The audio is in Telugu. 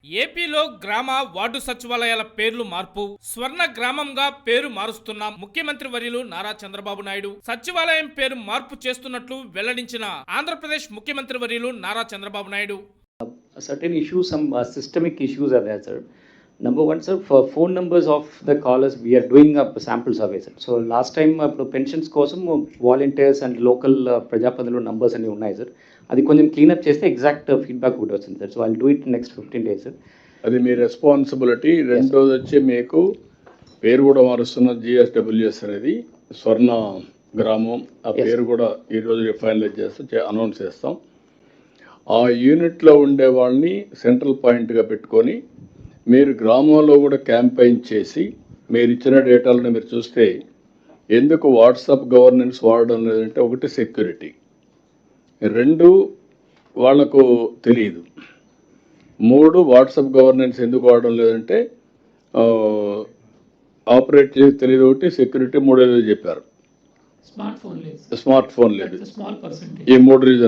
ఏపీలో గ్రామ వార్డు సచివాలయాల పేర్లు మార్పు స్వర్ణ గ్రామంగా పేరు మారుస్తున్న ముఖ్యమంత్రి వర్యులు నారా చంద్రబాబు నాయుడు సచివాలయం పేరు మార్పు చేస్తున్నట్లు వెల్లడించిన ఆంధ్రప్రదేశ్ ముఖ్యమంత్రి వర్యులు Nara Chandrababu Naidu. Certain issues, some systemic issues are there, sir. Number one, sir, for phone numbers of the callers, we are doing a sample survey, sir. So last time, pensions kosam volunteers and local ప్రజాప్రతినిధుల numbers అన్ని ఉన్నాయి, sir. అది కొంచెం క్లీనప్ చేస్తే ఎగ్జాక్ట్ ఫీడ్బ్యాక్ కూడా వచ్చింది, sir. So I do it next 15 days, sir. అది మీ రెస్పాన్సిబిలిటీ. రెండోది వచ్చి మీకు పేరు కూడా మారుస్తున్న GSWS అనేది స్వర్ణ గ్రామం, ఆ పేరు కూడా ఈరోజు ఫైనలైజ్ చేస్తే అనౌన్స్ చేస్తాం. ఆ యూనిట్లో ఉండే వాళ్ళని సెంట్రల్ పాయింట్గా పెట్టుకొని మీరు గ్రామంలో కూడా క్యాంపెయిన్ చేసి మీరు ఇచ్చిన డేటాలను మీరు చూస్తే ఎందుకు వాట్సాప్ గవర్నెన్స్ వాడడం లేదంటే ఒకటి సెక్యూరిటీ, రెండు వాళ్లకు తెలియదు, మూడు వాట్సాప్ గవర్నెన్స్ ఎందుకు వాడడం లేదంటే ఆపరేట్ చేసి తెలియదు, ఒకటి సెక్యూరిటీ, మూడేదో చెప్పారు, స్మార్ట్ ఫోన్ లేదు, ఈ మూడు రీజన్.